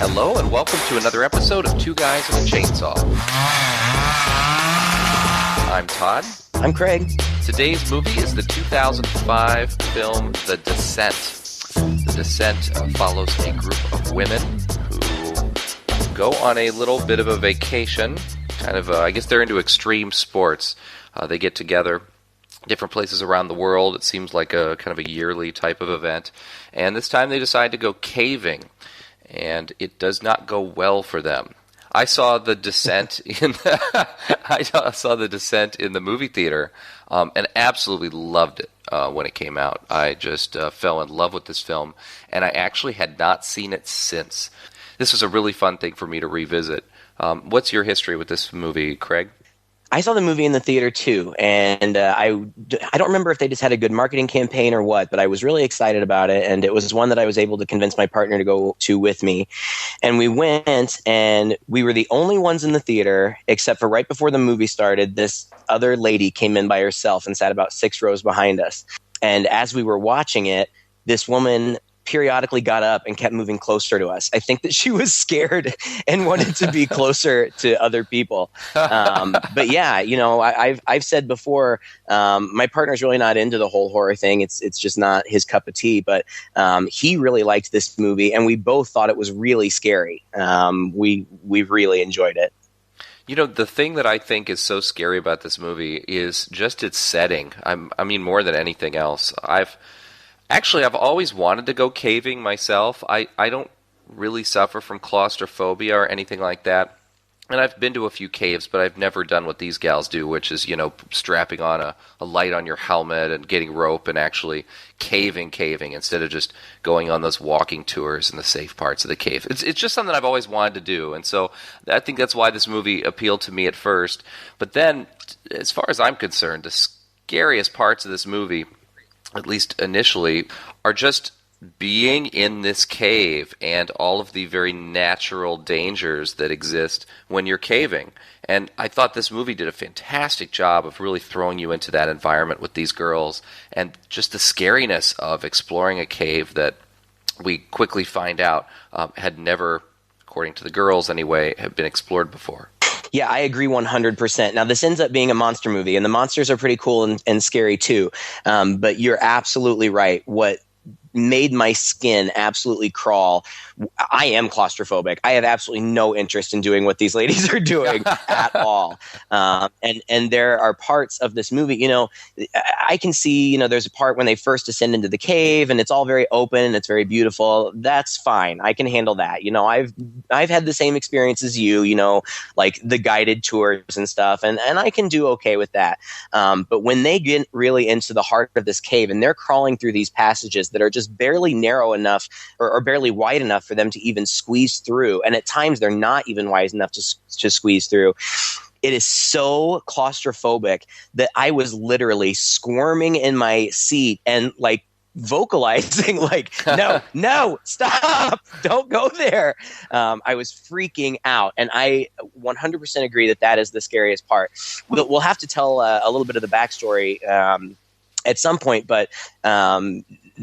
Hello and welcome to another episode of Two Guys and a Chainsaw. I'm Todd. I'm Craig. Today's movie is the 2005 film The Descent. The Descent follows a group of women who go on a little bit of a vacation. I guess they're into extreme sports. They get together different places around the world. It seems like a kind of a yearly type of event. And this time they decide to go caving. And it does not go well for them. I saw The Descent in the movie theater and absolutely loved it when it came out. I just fell in love with this film, and I actually had not seen it since. This was a really fun thing for me to revisit. What's your history with this movie, Craig? I saw the movie in the theater too, and I don't remember if they just had a good marketing campaign or what, but I was really excited about it, and it was one that I was able to convince my partner to go to with me. And we went, and we were the only ones in the theater, except for right before the movie started, this other lady came in by herself and sat about 6 rows behind us. And as we were watching it, this woman periodically got up and kept moving closer to us. I think that she was scared and wanted to be closer to other people. But yeah, I've said before, my partner's really not into the whole horror thing. It's just not his cup of tea. But he really liked this movie, and we both thought it was really scary. We really enjoyed it. You know, the thing that I think is so scary about this movie is just its setting. I mean, more than anything else. I've always wanted to go caving myself. I don't really suffer from claustrophobia or anything like that. And I've been to a few caves, but I've never done what these gals do, which is, strapping on a light on your helmet and getting rope and actually caving instead of just going on those walking tours in the safe parts of the cave. It's just something I've always wanted to do. And so I think that's why this movie appealed to me at first. But then, as far as I'm concerned, the scariest parts of this movie, at least initially, are just being in this cave and all of the very natural dangers that exist when you're caving. And I thought this movie did a fantastic job of really throwing you into that environment with these girls and just the scariness of exploring a cave that we quickly find out had never, according to the girls anyway, have been explored before. Yeah, I agree 100%. Now, this ends up being a monster movie, and the monsters are pretty cool and scary too. But you're absolutely right. What made my skin absolutely crawl. I am claustrophobic. I have absolutely no interest in doing what these ladies are doing at all. And there are parts of this movie, I can see, there's a part when they first descend into the cave and it's all very open and it's very beautiful. That's fine. I can handle that. I've had the same experience as you, like the guided tours and stuff. And I can do okay with that. But when they get really into the heart of this cave and they're crawling through these passages that are just barely narrow enough or barely wide enough for them to even squeeze through. And at times they're not even wide enough to squeeze through. It is so claustrophobic that I was literally squirming in my seat and like vocalizing like, no, stop, don't go there. I was freaking out. And I 100% agree that is the scariest part. We'll have to tell a little bit of the backstory at some point, but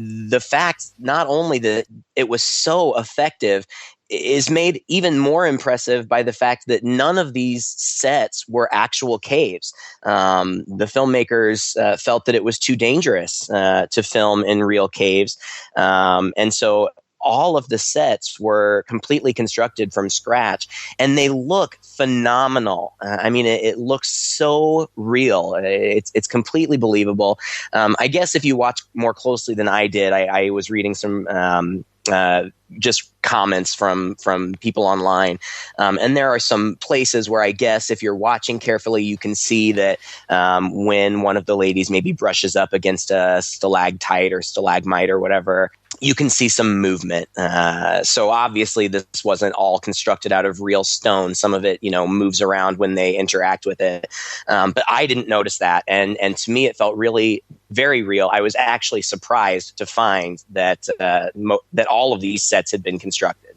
the fact not only that it was so effective is made even more impressive by the fact that none of these sets were actual caves. The filmmakers felt that it was too dangerous to film in real caves. And so all of the sets were completely constructed from scratch, and they look phenomenal. It looks so real. It's completely believable. I guess if you watch more closely than I did, I was reading some just comments from people online. And there are some places where I guess if you're watching carefully, you can see that when one of the ladies maybe brushes up against a stalactite or stalagmite or whatever, you can see some movement. So obviously this wasn't all constructed out of real stone. Some of it, moves around when they interact with it. But I didn't notice that. And to me, it felt really very real. I was actually surprised to find that that all of these sets had been constructed.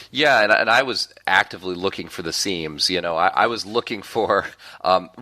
Yeah, and I was actively looking for the seams. I was looking for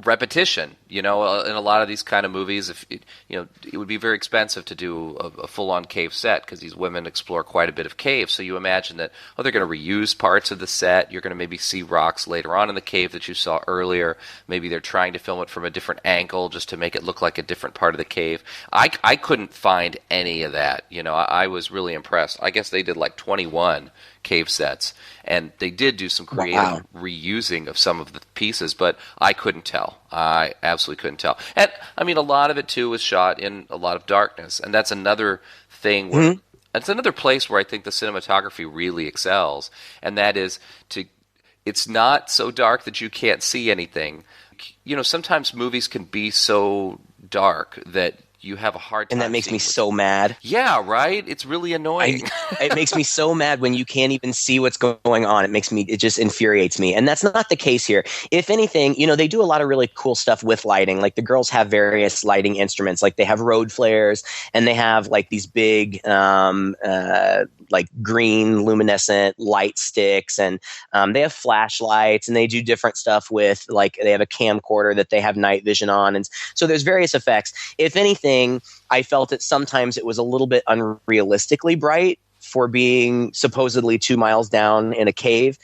repetition. In a lot of these kind of movies, if it would be very expensive to do a full-on cave set because these women explore quite a bit of cave. So you imagine that they're going to reuse parts of the set. You're going to maybe see rocks later on in the cave that you saw earlier. Maybe they're trying to film it from a different angle just to make it look like a different part of the cave. I couldn't find any of that. I was really impressed. I guess they did like 21 cave sets, and they did do some creative reusing of some of the pieces, but I couldn't tell. I absolutely couldn't tell. And I mean, a lot of it too was shot in a lot of darkness, and that's another thing where it's another place where I think the cinematography really excels, and that is it's not so dark that you can't see anything. Sometimes movies can be so dark that you have a hard time. And that makes me so mad. Yeah, right? It's really annoying. It makes me so mad when you can't even see what's going on. It just infuriates me. And that's not the case here. If anything, they do a lot of really cool stuff with lighting. Like the girls have various lighting instruments. Like they have road flares, and they have like these big like green luminescent light sticks, and they have flashlights, and they do different stuff with, like, they have a camcorder that they have night vision on. And so there's various effects. If anything, I felt that sometimes it was a little bit unrealistically bright for being supposedly 2 miles down in a cave.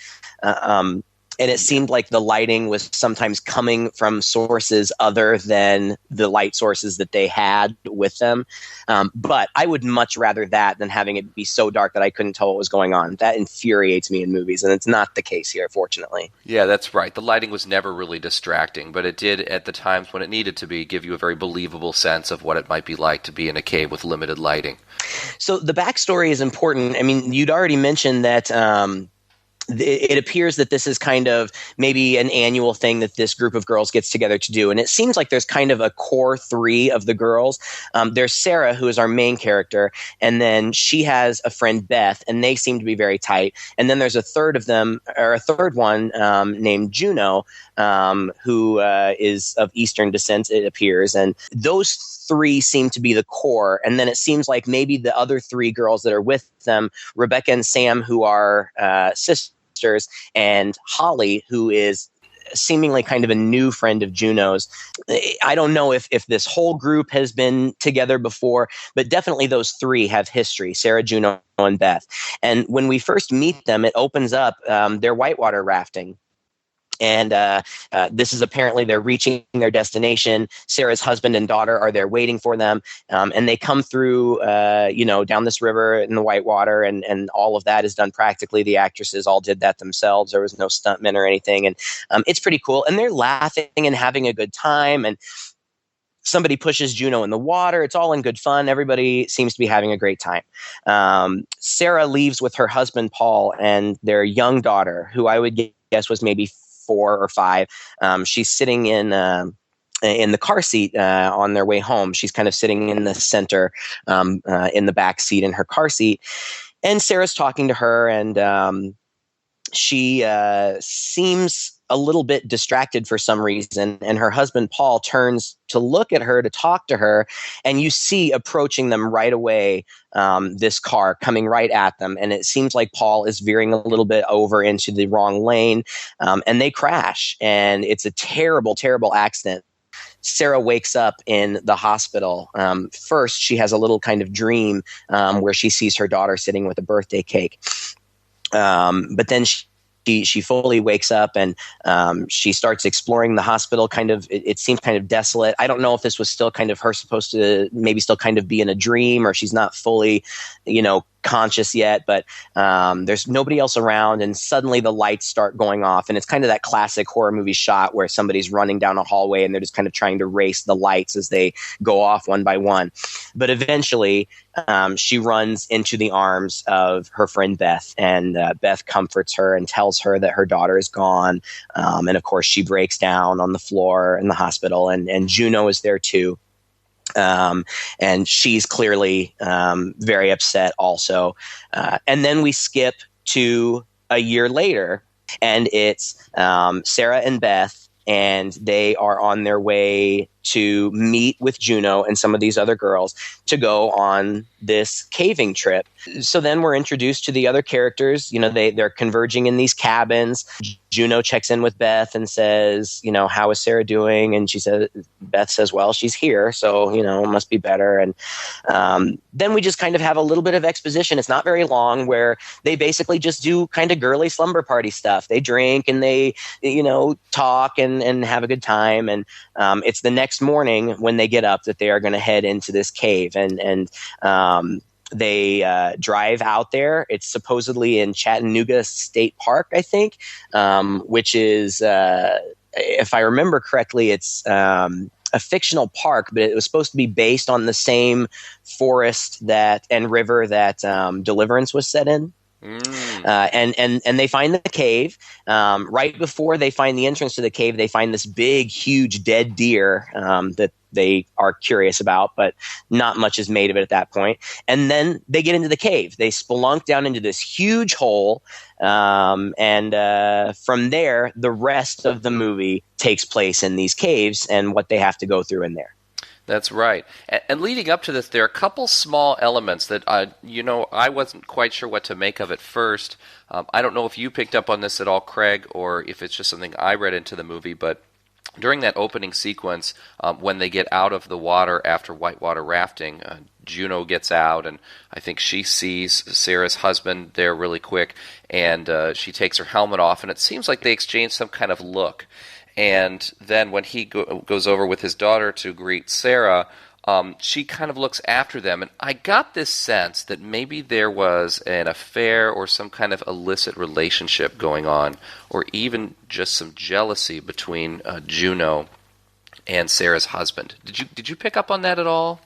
And it seemed like the lighting was sometimes coming from sources other than the light sources that they had with them. But I would much rather that than having it be so dark that I couldn't tell what was going on. That infuriates me in movies, and it's not the case here, fortunately. Yeah, that's right. The lighting was never really distracting, but it did, at the times when it needed to be, give you a very believable sense of what it might be like to be in a cave with limited lighting. So the backstory is important. I mean, you'd already mentioned that it appears that this is kind of maybe an annual thing that this group of girls gets together to do. And it seems like there's kind of a core three of the girls. There's Sarah, who is our main character, and then she has a friend, Beth, and they seem to be very tight. And then there's a third one named Juno, who is of Eastern descent, it appears. And those three seem to be the core. And then it seems like maybe the other three girls that are with them, Rebecca and Sam, who are sisters, and Holly, who is seemingly kind of a new friend of Juno's. I don't know if this whole group has been together before, but definitely those three have history: Sarah, Juno, and Beth. And when we first meet them, it opens up their whitewater rafting. And this is apparently they're reaching their destination. Sarah's husband and daughter are there waiting for them. And they come through, down this river in the whitewater, and all of that is done practically. The actresses all did that themselves. There was no stuntmen or anything. And it's pretty cool. And they're laughing and having a good time. And somebody pushes Juno in the water. It's all in good fun. Everybody seems to be having a great time. Sarah leaves with her husband, Paul, and their young daughter, who I would guess was maybe 4 or 5. She's sitting in the car seat on their way home. She's kind of sitting in the center, in the back seat in her car seat. And Sarah's talking to her, and she seems a little bit distracted for some reason. And her husband, Paul, turns to look at her, to talk to her. And you see approaching them right away, this car coming right at them. And it seems like Paul is veering a little bit over into the wrong lane, and they crash. And it's a terrible, terrible accident. Sarah wakes up in the hospital. First, she has a little kind of dream where she sees her daughter sitting with a birthday cake. But then she fully wakes up, and she starts exploring the hospital. It seems kind of desolate. I don't know if this was still kind of her supposed to maybe still kind of be in a dream, or she's not fully, conscious yet, but there's nobody else around, and suddenly the lights start going off, and it's kind of that classic horror movie shot where somebody's running down a hallway and they're just kind of trying to race the lights as they go off one by one. But eventually she runs into the arms of her friend Beth, and Beth comforts her and tells her that her daughter is gone, and of course she breaks down on the floor in the hospital, and Juno is there too. And she's clearly very upset also. And then we skip to a year later, and it's Sarah and Beth, and they are on their way to meet with Juno and some of these other girls to go on this caving trip. So then we're introduced to the other characters. They're converging in these cabins. Juno checks in with Beth and says, how is Sarah doing? And Beth says, well, she's here, so, it must be better. And then we just kind of have a little bit of exposition. It's not very long, where they basically just do kind of girly slumber party stuff. They drink and they, talk and have a good time. And it's the next morning when they get up that they are going to head into this cave. And they drive out there. It's supposedly in Chattanooga State Park, I think, which is, if I remember correctly, it's a fictional park, but it was supposed to be based on the same forest and river that Deliverance was set in. And they find the cave. Right before they find the entrance to the cave, they find this big, huge dead deer that they are curious about, but not much is made of it at that point. And then they get into the cave. They spelunk down into this huge hole. And from there, the rest of the movie takes place in these caves and what they have to go through in there. That's right. And leading up to this, there are a couple small elements that, I wasn't quite sure what to make of at first. I don't know if you picked up on this at all, Craig, or if it's just something I read into the movie, but during that opening sequence, when they get out of the water after whitewater rafting, Juno gets out, and I think she sees Sarah's husband there really quick, and she takes her helmet off, and it seems like they exchange some kind of look. And then when he goes over with his daughter to greet Sarah, she kind of looks after them. And I got this sense that maybe there was an affair or some kind of illicit relationship going on, or even just some jealousy between Juno and Sarah's husband. Did you pick up on that at all?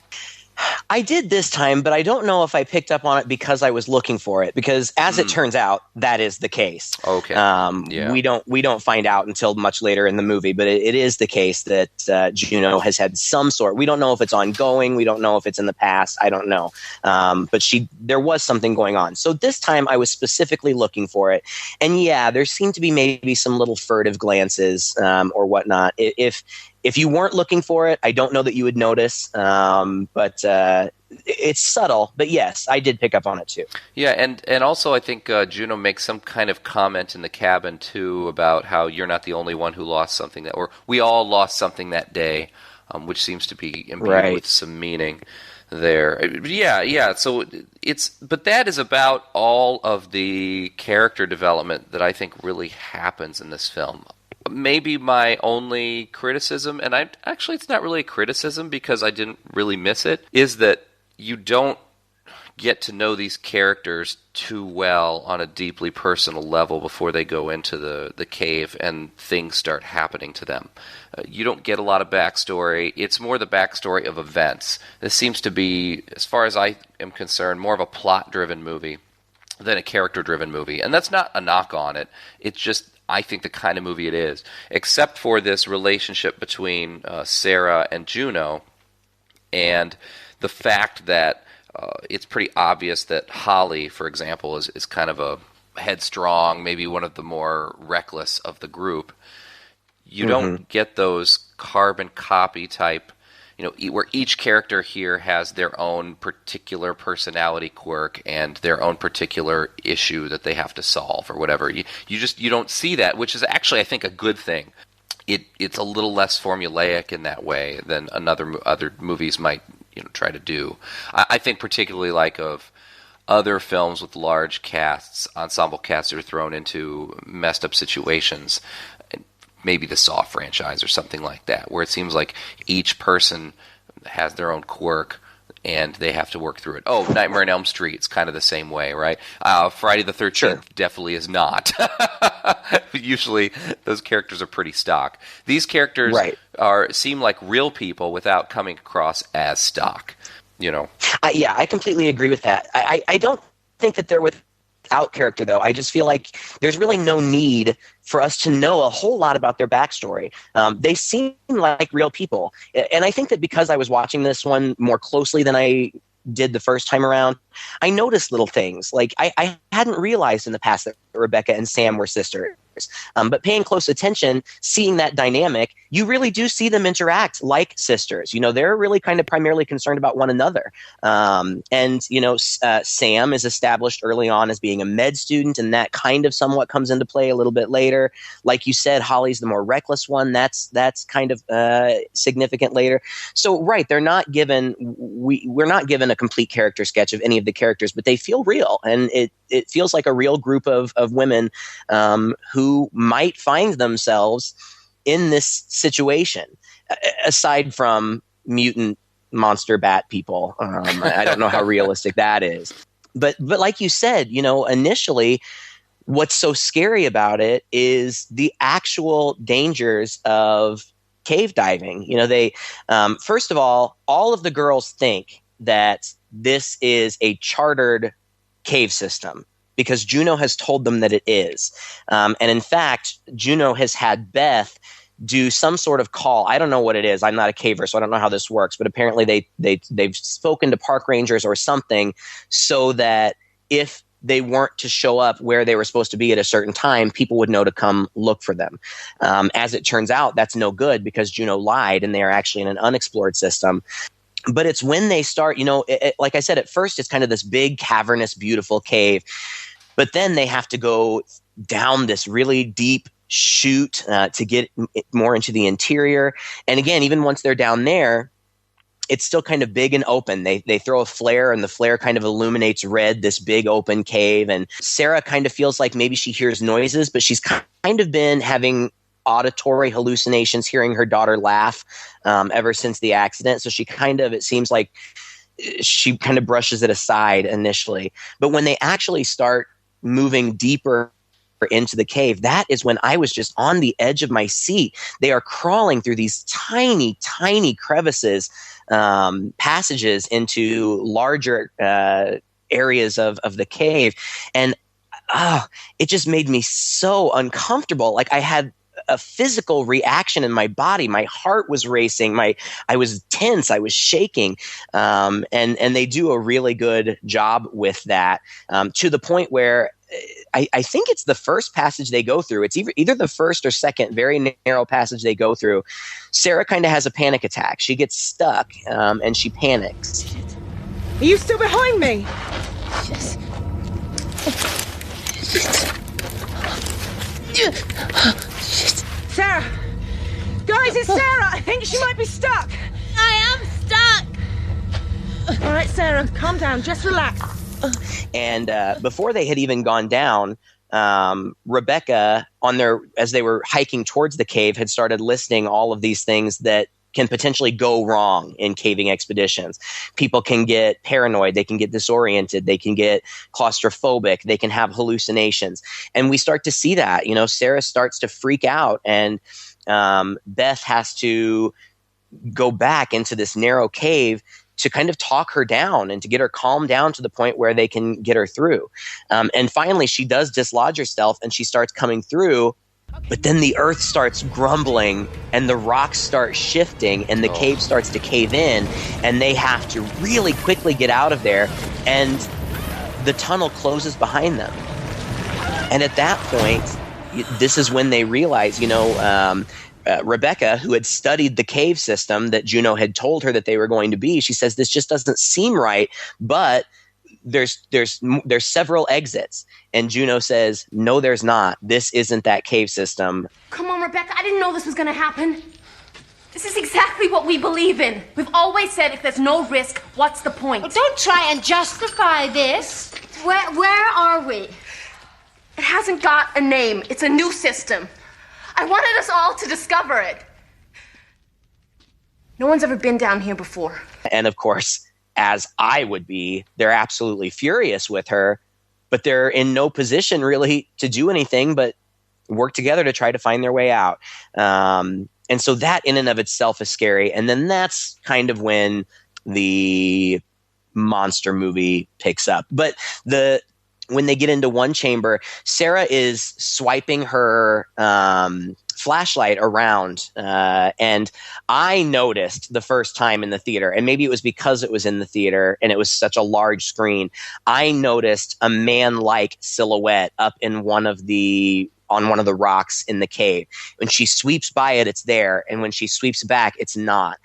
I did this time, but I don't know if I picked up on it because I was looking for it. Because as it turns out, that is the case. Okay. Yeah. We don't find out until much later in the movie, but it is the case that Juno has had some sort. We don't know if it's ongoing. We don't know if it's in the past. I don't know. But there was something going on. So this time I was specifically looking for it, and yeah, there seemed to be maybe some little furtive glances or whatnot. If you weren't looking for it, I don't know that you would notice, but it's subtle. But yes, I did pick up on it too. Yeah, and also I think Juno makes some kind of comment in the cabin too about how you're not the only one who lost something or we all lost something that day, which seems to be imbued with some meaning there. Yeah. So but that is about all of the character development that I think really happens in this film. Maybe my only criticism, and it's not really a criticism because I didn't really miss it, is that you don't get to know these characters too well on a deeply personal level before they go into the cave and things start happening to them. You don't get a lot of backstory. It's more the backstory of events. This seems to be, as far as I am concerned, more of a plot-driven movie than a character-driven movie. And that's not a knock on it. It's just, I think, the kind of movie it is, except for this relationship between Sarah and Juno, and the fact that it's pretty obvious that Holly, for example, is kind of a headstrong, maybe one of the more reckless of the group. You don't get those carbon copy type, where each character here has their own particular personality quirk and their own particular issue that they have to solve or whatever. You don't see that, which is actually, I think, a good thing. It's a little less formulaic in that way than other movies might try to do. I think particularly like of other films with large casts, ensemble casts that are thrown into messed up situations. Maybe the Saw franchise or something like that, where it seems like each person has their own quirk and they have to work through it. Oh, Nightmare on Elm Street, it's kind of the same way, right? Friday the 13th definitely is not. Usually those characters are pretty stock. These characters seem like real people without coming across as stock, Yeah, I completely agree with that. I don't think that they're without character, though. I just feel like there's really no need for us to know a whole lot about their backstory. They seem like real people. And I think that because I was watching this one more closely than I did the first time around, I noticed little things. Like I hadn't realized in the past that Rebecca and Sam were sisters. monsters. But paying close attention, seeing that dynamic, you really do see them interact like sisters. They're really kind of primarily concerned about one another. Sam is established early on as being a med student, and that kind of somewhat comes into play a little bit later. Like you said, Holly's the more reckless one. That's kind of significant later. So, right, we're not given a complete character sketch of any of the characters, but they feel real, and it feels like a real group of women who might find themselves in this situation, aside from mutant monster bat people. I don't know how realistic that is. But like you said, initially, what's so scary about it is the actual dangers of cave diving. They first of all of the girls think that this is a chartered cave system because Juno has told them that it is. And in fact, Juno has had Beth do some sort of call. I don't know what it is. I'm not a caver, so I don't know how this works. But apparently they've spoken to park rangers or something so that if they weren't to show up where they were supposed to be at a certain time, people would know to come look for them. As it turns out, that's no good because Juno lied and they are actually in an unexplored system. But it's when they start, like I said, at first it's kind of this big, cavernous, beautiful cave. But then they have to go down this really deep chute to get more into the interior. And again, even once they're down there, it's still kind of big and open. They throw a flare, and the flare kind of illuminates red, this big open cave. And Sarah kind of feels like maybe she hears noises, but she's kind of been having auditory hallucinations, hearing her daughter laugh ever since the accident. So it seems like she kind of brushes it aside initially. But when they actually start moving deeper into the cave, that is when I was just on the edge of my seat. They are crawling through these tiny, tiny crevices, passages into larger areas of the cave. And it just made me so uncomfortable. Like I had a physical reaction in my body. My heart was racing. I was tense. I was shaking. And they do a really good job with that, to the point where I think it's the first passage they go through. It's either the first or second very narrow passage they go through. Sarah kind of has a panic attack. She gets stuck and she panics. Are you still behind me? Yes. Sarah! Guys, it's Sarah! I think she might be stuck! I am stuck! All right, Sarah, calm down. Just relax. And before they had even gone down, Rebecca, as they were hiking towards the cave, had started listing all of these things that can potentially go wrong in caving expeditions. People can get paranoid, they can get disoriented, they can get claustrophobic, they can have hallucinations. And we start to see that. Sarah starts to freak out, and Beth has to go back into this narrow cave to kind of talk her down and to get her calmed down to the point where they can get her through. And finally, she does dislodge herself and she starts coming through. But then the earth starts grumbling and the rocks start shifting and the cave starts to cave in, and they have to really quickly get out of there, and the tunnel closes behind them. And at that point, this is when they realize, Rebecca, who had studied the cave system that Juno had told her that they were going to be, she says, this just doesn't seem right, but there's several exits. And Juno says, no, there's not. This isn't that cave system. Come on, Rebecca. I didn't know this was going to happen. This is exactly what we believe in. We've always said if there's no risk, what's the point? Well, don't try and justify this. Where are we? It hasn't got a name. It's a new system. I wanted us all to discover it. No one's ever been down here before. And of course, as I would be, they're absolutely furious with her, but they're in no position really to do anything but work together to try to find their way out. And so that in and of itself is scary. And then that's kind of when the monster movie picks up. But when they get into one chamber, Sarah is swiping her flashlight around, and I noticed the first time in the theater, and maybe it was because it was in the theater and it was such a large screen, I noticed a man-like silhouette up in one of the on one of the rocks in the cave. When she sweeps by it, it's there. And when she sweeps back, it's not.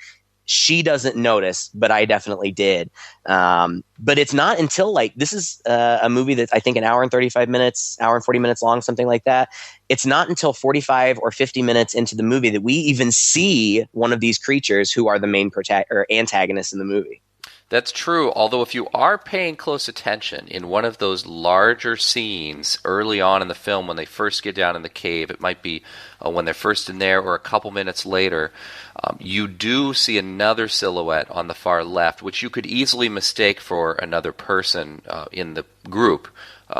She doesn't notice, but I definitely did. But it's not until like this is a movie that's I think an hour and 35 minutes, hour and 40 minutes long, something like that. It's not until 45 or 50 minutes into the movie that we even see one of these creatures who are the main or antagonists in the movie. That's true, although if you are paying close attention in one of those larger scenes early on in the film when they first get down in the cave, it might be when they're first in there or a couple minutes later, you do see another silhouette on the far left, which you could easily mistake for another person in the group,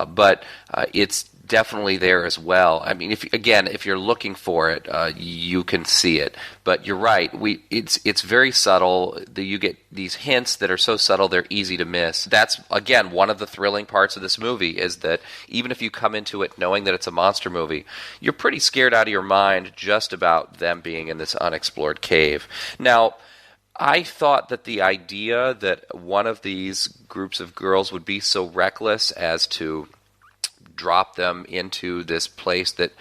but it's definitely there as well. I mean, if you're looking for it, you can see it. But you're right. It's very subtle. You get these hints that are so subtle they're easy to miss. That's again one of the thrilling parts of this movie is that even if you come into it knowing that it's a monster movie, you're pretty scared out of your mind just about them being in this unexplored cave. Now, I thought that the idea that one of these groups of girls would be so reckless as to drop them into this place that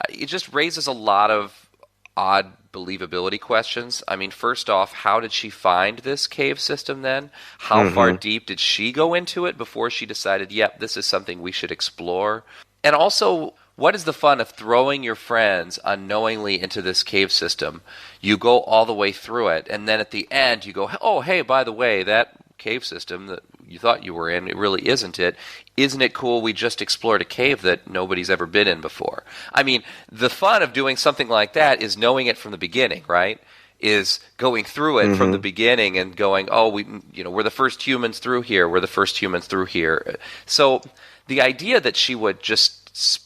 it just raises a lot of odd believability questions. I mean, first off, how did she find this cave system then? How far deep did she go into it before she decided, yep, this is something we should explore? And also, what is the fun of throwing your friends unknowingly into this cave system? You go all the way through it, and then at the end you go, oh, hey, by the way, that cave system that you thought you were in, it really isn't it. Isn't it cool we just explored a cave that nobody's ever been in before? I mean, the fun of doing something like that is knowing it from the beginning, right? Is going through it from the beginning and going, oh, we're the first humans through here. We're the first humans through here. So the idea that she would just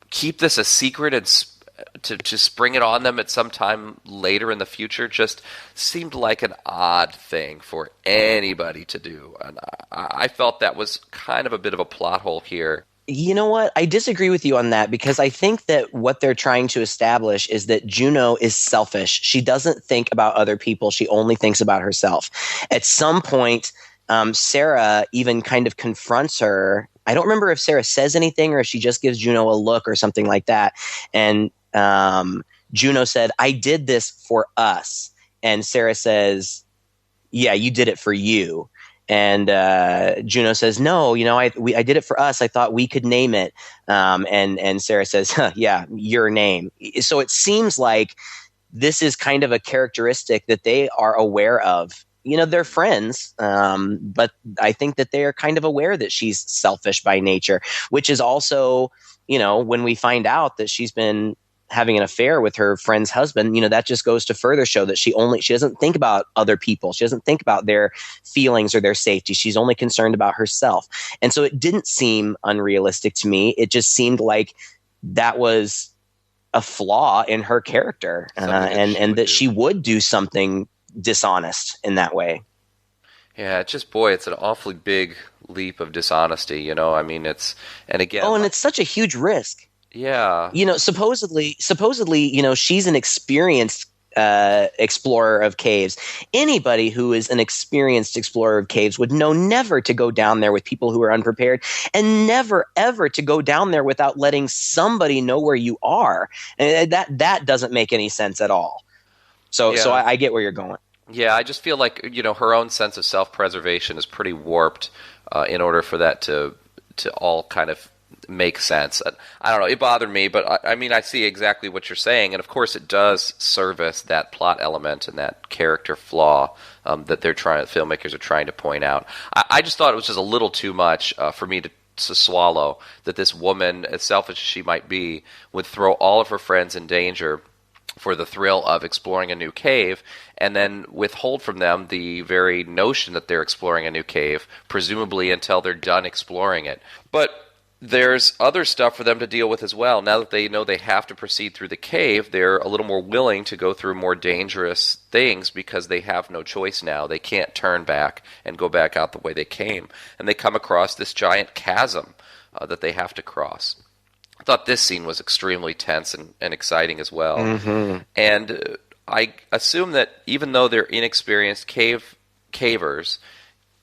keep this a secret and to spring it on them at some time later in the future just seemed like an odd thing for anybody to do. And I felt that was kind of a bit of a plot hole here. You know what? I disagree with you on that because I think that what they're trying to establish is that Juno is selfish. She doesn't think about other people. She only thinks about herself. At some point, Sarah even kind of confronts her. I don't remember if Sarah says anything or if she just gives Juno a look or something like that. And Juno said, I did this for us. And Sarah says, yeah, you did it for you. And Juno says, no, I did it for us. I thought we could name it. And Sarah says, yeah, your name. So it seems like this is kind of a characteristic that they are aware of. They're friends, but I think that they are kind of aware that she's selfish by nature, which is also, when we find out that she's been having an affair with her friend's husband, that just goes to further show that she doesn't think about other people. She doesn't think about their feelings or their safety. She's only concerned about herself. And so it didn't seem unrealistic to me. It just seemed like that was a flaw in her character, and that she would do something dishonest in that way. Yeah, it's an awfully big leap of dishonesty, I mean, it's such a huge risk. Yeah. Supposedly, she's an experienced explorer of caves. Anybody who is an experienced explorer of caves would know never to go down there with people who are unprepared, and never ever to go down there without letting somebody know where you are. And that doesn't make any sense at all. So I get where you're going. Yeah, I just feel like, her own sense of self-preservation is pretty warped in order for that to all kind of make sense. I don't know, it bothered me, but I mean, I see exactly what you're saying, and of course it does service that plot element and that character flaw that filmmakers are trying to point out. I just thought it was just a little too much for me to swallow, that this woman, as selfish as she might be, would throw all of her friends in danger for the thrill of exploring a new cave, and then withhold from them the very notion that they're exploring a new cave, presumably until they're done exploring it. But there's other stuff for them to deal with as well. Now that they know they have to proceed through the cave, they're a little more willing to go through more dangerous things because they have no choice now. They can't turn back and go back out the way they came. And they come across this giant chasm that they have to cross. I thought this scene was extremely tense and exciting as well. Mm-hmm. And I assume that even though they're inexperienced cavers,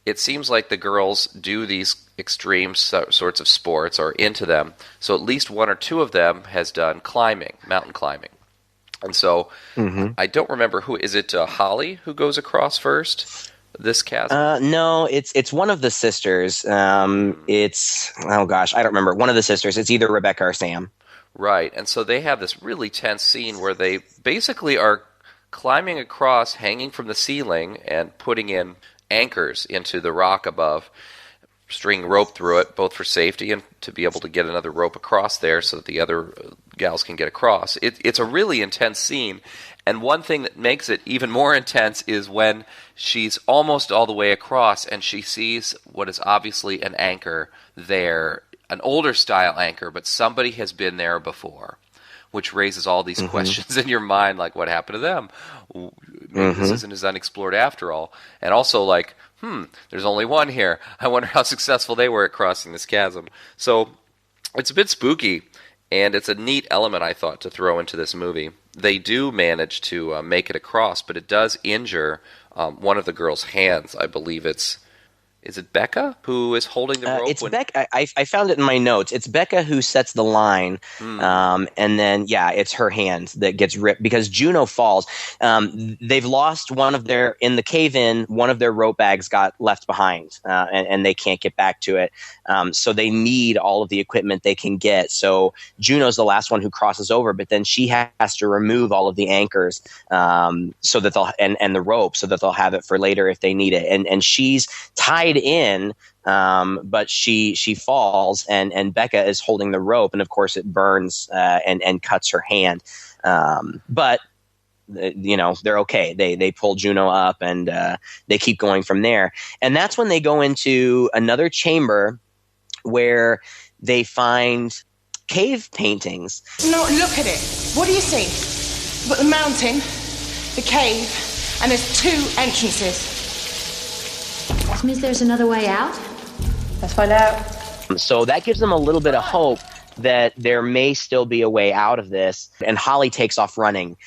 it seems like the girls do these extreme sorts of sports or into them. So at least one or two of them has done climbing, mountain climbing. And so I don't remember who is it. Holly who goes across first this chasm? No, it's one of the sisters. It's I don't remember. One of the sisters. It's either Rebecca or Sam. Right. And so they have this really tense scene where they basically are climbing across, hanging from the ceiling, and putting in anchors into the rock above, string rope through it, both for safety and to be able to get another rope across there so that the other gals can get across. It's a really intense scene, and one thing that makes it even more intense is when she's almost all the way across and she sees what is obviously an anchor there, an older style anchor, but somebody has been there before, which raises all these questions in your mind, like what happened to them? Maybe this isn't as unexplored after all. And also like, there's only one here. I wonder how successful they were at crossing this chasm. So it's a bit spooky, and it's a neat element, I thought, to throw into this movie. They do manage to make it across, but it does injure one of the girls' hands. I believe is it Becca who is holding the rope? It's Becca. I found it in my notes. It's Becca who sets the line, and then it's her hand that gets ripped because Juno falls. They've lost one of their in the cave-in. One of their rope bags got left behind, and they can't get back to it. So they need all of the equipment they can get. So Juno's the last one who crosses over, but then she has to remove all of the anchors so that they'll and the rope so that they'll have it for later if they need it. And she's tied in, but she falls, and Becca is holding the rope, and of course it burns and cuts her hand. But they're okay. They pull Juno up, and they keep going from there. And that's when they go into another chamber where they find cave paintings. No, look at it. What do you see? But the mountain, the cave, and there's two entrances. Which means there's another way out? Let's find out. So that gives them a little bit of hope that there may still be a way out of this. And Holly takes off running.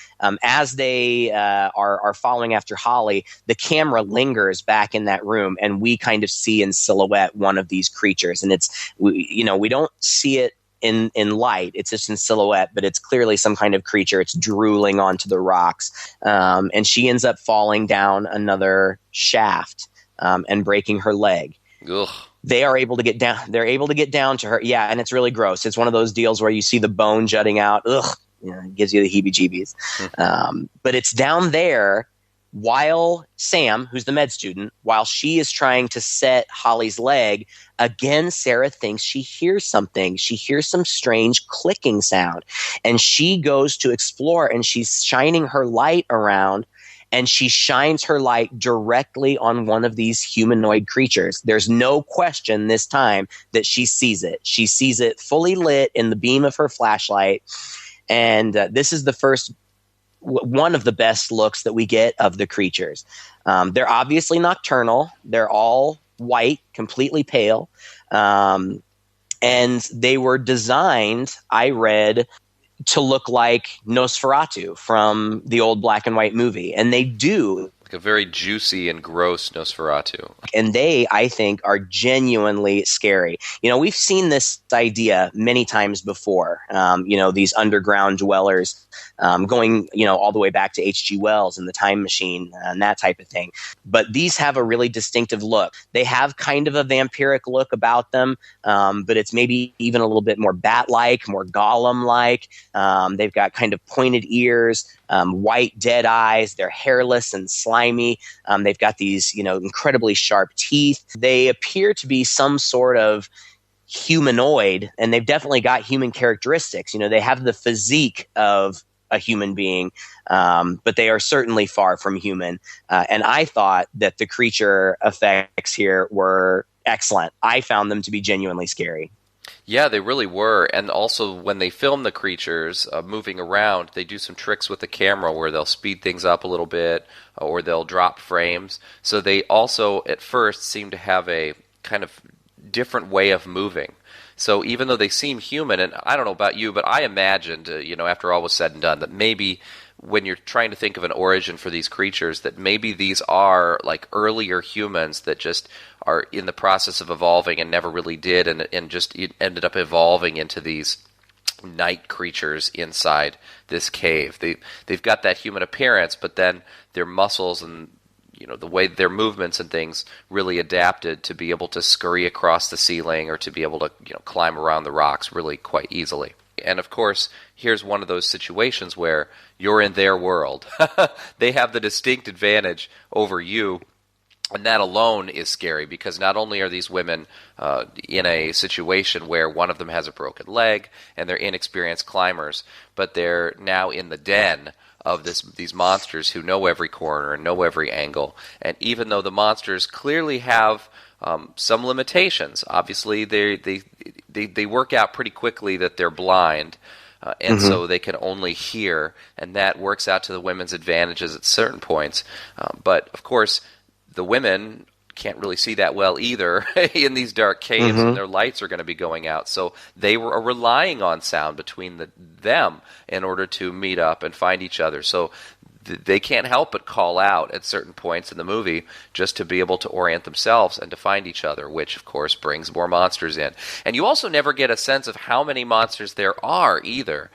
As they are following after Holly, the camera lingers back in that room, and we kind of see in silhouette one of these creatures. And we don't see it in light. It's just in silhouette, but it's clearly some kind of creature. It's drooling onto the rocks. And she ends up falling down another shaft and breaking her leg. Ugh. They are able to get down. They're able to get down to her. Yeah, and it's really gross. It's one of those deals where you see the bone jutting out. Ugh, it gives you the heebie-jeebies. But it's down there while Sam, who's the med student, while she is trying to set Holly's leg, again, Sarah thinks she hears something. She hears some strange clicking sound. And she goes to explore, and she's shining her light around, and she shines her light directly on one of these humanoid creatures. There's no question this time that she sees it. She sees it fully lit in the beam of her flashlight. And this is the first one of the best looks that we get of the creatures. They're obviously nocturnal. They're all white, completely pale. And they were designed, I read, to look like Nosferatu from the old black and white movie. And they do. Like a very juicy and gross Nosferatu. And they, I think, are genuinely scary. We've seen this idea many times before. These underground dwellers going, all the way back to H.G. Wells and the Time Machine and that type of thing. But these have a really distinctive look. They have kind of a vampiric look about them, but it's maybe even a little bit more bat-like, more golem-like. They've got kind of pointed ears, white dead eyes. They're hairless and slimy. They've got these, incredibly sharp teeth. They appear to be some sort of humanoid, and they've definitely got human characteristics. They have the physique of a human being, but they are certainly far from human. And I thought that the creature effects here were excellent. I found them to be genuinely scary. Yeah, they really were. And also, when they film the creatures moving around, they do some tricks with the camera where they'll speed things up a little bit or they'll drop frames. So they also, at first, seem to have a kind of different way of moving. So even though they seem human, and I don't know about you, but I imagined, after all was said and done, that maybe when you're trying to think of an origin for these creatures, that maybe these are like earlier humans that just are in the process of evolving and never really did, and just ended up evolving into these night creatures inside this cave. They've got that human appearance, but then their muscles and the way their movements and things really adapted to be able to scurry across the ceiling or to be able to climb around the rocks really quite easily. And of course, here's one of those situations where you're in their world. They have the distinct advantage over you, and that alone is scary, because not only are these women in a situation where one of them has a broken leg and they're inexperienced climbers, but they're now in the den of these monsters who know every corner and know every angle. And even though the monsters clearly have some limitations, obviously they work out pretty quickly that they're blind, and so they can only hear, and that works out to the women's advantages at certain points. But of course, the women can't really see that well either in these dark caves, and their lights are going to be going out. So they were relying on sound between them in order to meet up and find each other. So they can't help but call out at certain points in the movie just to be able to orient themselves and to find each other, which of course brings more monsters in. And you also never get a sense of how many monsters there are either.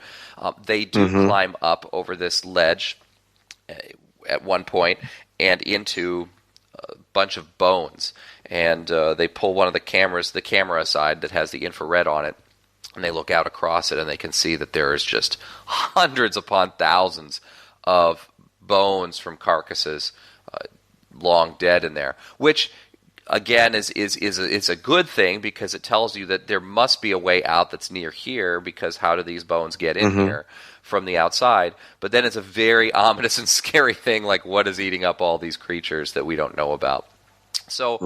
They do climb up over this ledge at one point and into bunch of bones, and they pull one of the camera aside that has the infrared on it, and they look out across it, and they can see that there is just hundreds upon thousands of bones from carcasses long dead in there, which again is a good thing, because it tells you that there must be a way out that's near here, because how do these bones get in here from the outside? But then it's a very ominous and scary thing, like what is eating up all these creatures that we don't know about. So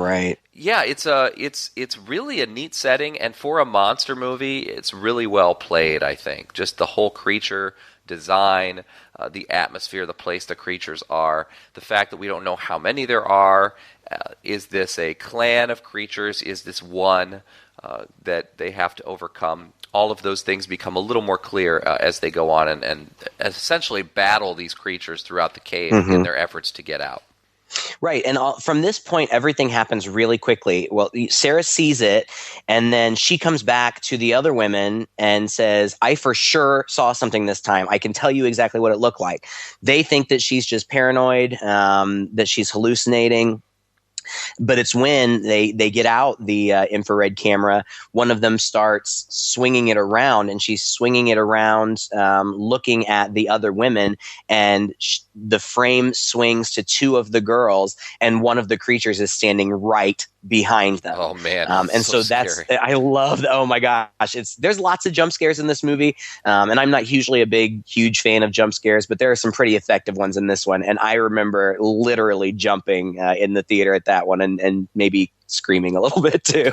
yeah, it's really a neat setting, and for a monster movie, it's really well played, I think. Just the whole creature design, the atmosphere, the place the creatures are, the fact that we don't know how many there are. Is this a clan of creatures? Is this one that they have to overcome? All of those things become a little more clear as they go on and essentially battle these creatures throughout the cave in their efforts to get out. Right. And from this point, everything happens really quickly. Well, Sarah sees it, and then she comes back to the other women and says, I for sure saw something this time. I can tell you exactly what it looked like. They think that she's just paranoid, that she's hallucinating. But it's when they get out the infrared camera, one of them starts swinging it around, and she's swinging it around looking at the other women, and the frame swings to two of the girls, and one of the creatures is standing right behind them. Oh man! And so that's I love. Oh my gosh! There's lots of jump scares in this movie, and I'm not usually a huge fan of jump scares, but there are some pretty effective ones in this one. And I remember literally jumping in the theater at that one, and maybe screaming a little bit too.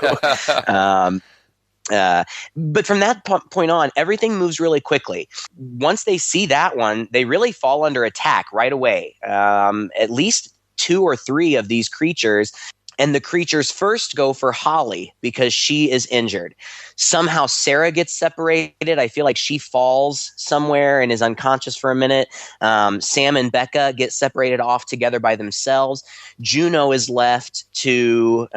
But from that point on, everything moves really quickly. Once they see that one, they really fall under attack right away. At least two or three of these creatures. And the creatures first go for Holly because she is injured. Somehow Sarah gets separated. I feel like she falls somewhere and is unconscious for a minute. Sam and Becca get separated off together by themselves. Juno is left to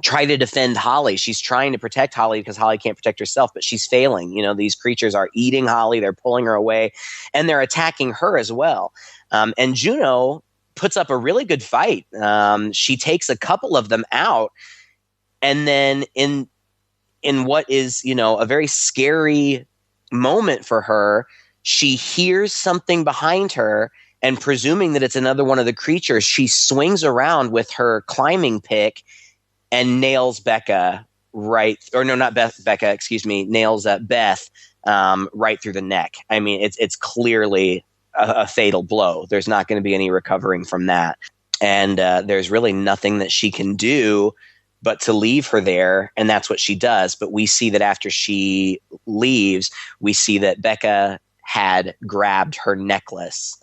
try to defend Holly. She's trying to protect Holly because Holly can't protect herself, but she's failing. These creatures are eating Holly. They're pulling her away, and they're attacking her as well. And Juno puts up a really good fight. She takes a couple of them out, and then in what is a very scary moment for her, she hears something behind her, and presuming that it's another one of the creatures, she swings around with her climbing pick and nails Becca nails Beth right through the neck. I mean, it's clearly a fatal blow. There's not going to be any recovering from that. And there's really nothing that she can do but to leave her there. And that's what she does. But we see that after she leaves, we see that Becca had grabbed her necklace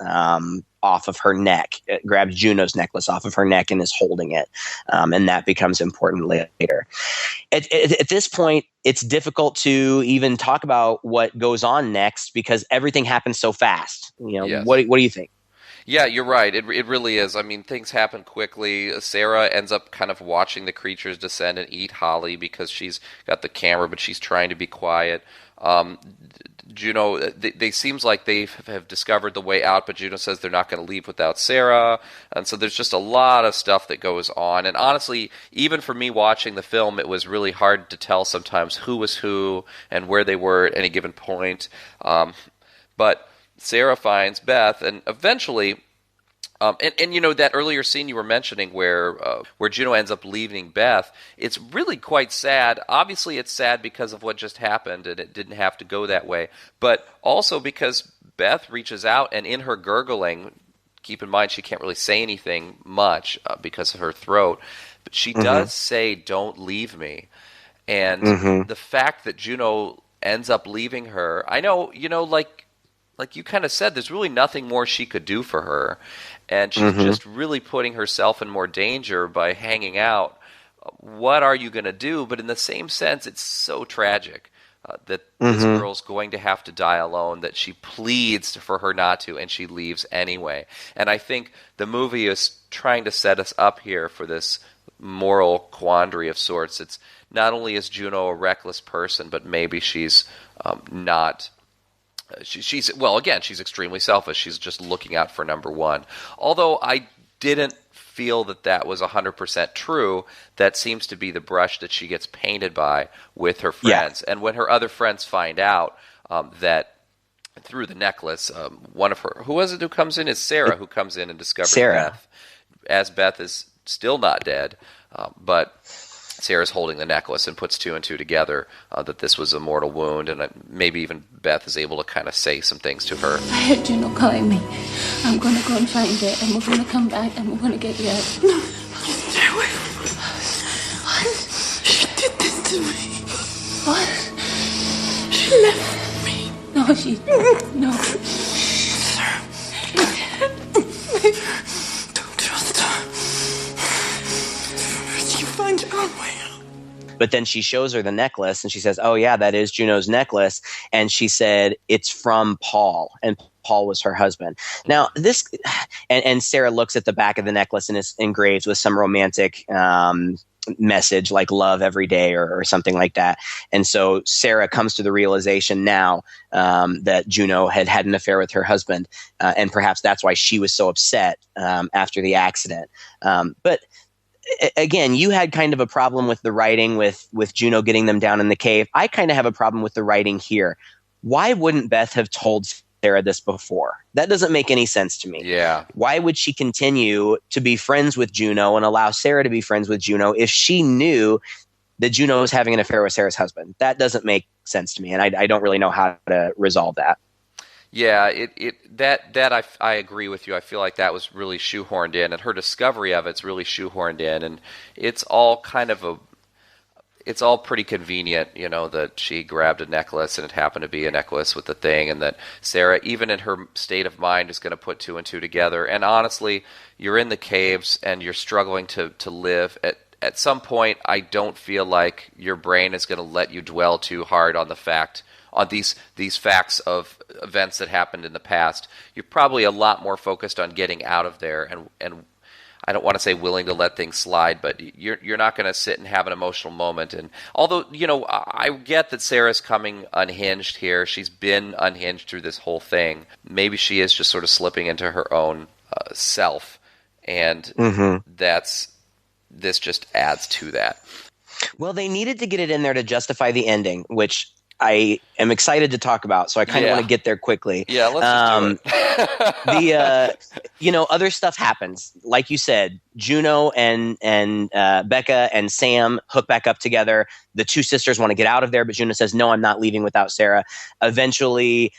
off of her neck, grabbed Juno's necklace off of her neck and is holding it. And that becomes important later. At this point, it's difficult to even talk about what goes on next because everything happens so fast. Yes. What do you think? Yeah, you're right. It really is. I mean, things happen quickly. Sarah ends up kind of watching the creatures descend and eat Holly because she's got the camera, but she's trying to be quiet. Juno, they seems like they have discovered the way out, but Juno says they're not going to leave without Sarah, and so there's just a lot of stuff that goes on. And honestly, even for me watching the film, it was really hard to tell sometimes who was who and where they were at any given point. But Sarah finds Beth, and eventually, and that earlier scene you were mentioning where Juno ends up leaving Beth, it's really quite sad. Obviously, it's sad because of what just happened, and it didn't have to go that way. But also because Beth reaches out, and in her gurgling, keep in mind she can't really say anything much because of her throat, but she does say, "Don't leave me." And the fact that Juno ends up leaving her, I know, like you kind of said, there's really nothing more she could do for her. And she's just really putting herself in more danger by hanging out. What are you going to do? But in the same sense, it's so tragic that this girl's going to have to die alone, that she pleads for her not to, and she leaves anyway. And I think the movie is trying to set us up here for this moral quandary of sorts. It's not only is Juno a reckless person, but maybe she's not... She's extremely selfish. She's just looking out for number one. Although I didn't feel that was 100% true, that seems to be the brush that she gets painted by with her friends. Yeah. And when her other friends find out that through the necklace, one of her, who was it who comes in? It's Sarah who comes in and discovers Beth. As Beth is still not dead, but Sarah's holding the necklace and puts two and two together that this was a mortal wound, and maybe even Beth is able to kind of say some things to her. I heard Juno calling me. I'm going to go and find it, and we're going to come back, and we're going to get you out. No, stay away from me. What? She did this to me. What? She left me. No, she... No. Sarah. Don't trust her. You find your own way out. But then she shows her the necklace, and she says, "Oh yeah, that is Juno's necklace." And she said, "It's from Paul," and Paul was her husband. Now this, and Sarah looks at the back of the necklace, and it's engraved with some romantic message like "love every day" or something like that. And so Sarah comes to the realization now that Juno had an affair with her husband, and perhaps that's why she was so upset after the accident. But again, you had kind of a problem with the writing with Juno getting them down in the cave. I kind of have a problem with the writing here. Why wouldn't Beth have told Sarah this before? That doesn't make any sense to me. Yeah. Why would she continue to be friends with Juno and allow Sarah to be friends with Juno if she knew that Juno was having an affair with Sarah's husband? That doesn't make sense to me, and I don't really know how to resolve that. Yeah, I agree with you. I feel like that was really shoehorned in, and her discovery of it's really shoehorned in, and it's all it's all pretty convenient, that she grabbed a necklace and it happened to be a necklace with the thing, and that Sarah, even in her state of mind, is going to put two and two together. And honestly, you're in the caves and you're struggling to live. At some point, I don't feel like your brain is going to let you dwell too hard on these facts of events that happened in the past. You're probably a lot more focused on getting out of there, and I don't want to say willing to let things slide, but you're not going to sit and have an emotional moment. And although I get that Sarah's coming unhinged here, she's been unhinged through this whole thing. Maybe she is just sort of slipping into her own self, and this just adds to that. Well, they needed to get it in there to justify the ending, which I am excited to talk about, so I kind of want to get there quickly. Yeah, let's just do it. Other stuff happens. Like you said, Juno and Becca and Sam hook back up together. The two sisters want to get out of there, but Juno says, "No, I'm not leaving without Sarah." Eventually,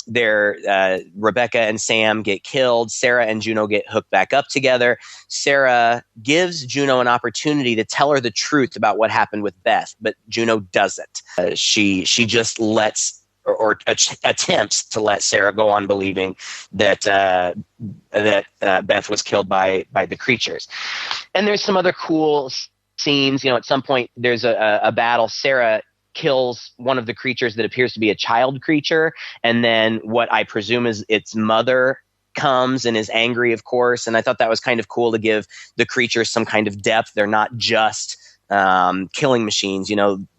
Rebecca and Sam get killed. Sarah and Juno get hooked back up together. Sarah gives Juno an opportunity to tell her the truth about what happened with Beth, but Juno doesn't. She just lets or attempts to let Sarah go on believing that Beth was killed by the creatures. And there's some other cool scenes. At some point there's a battle. Sarah kills one of the creatures that appears to be a child creature, and then what I presume is its mother comes and is angry, of course. And I thought that was kind of cool to give the creatures some kind of depth. They're not just killing machines.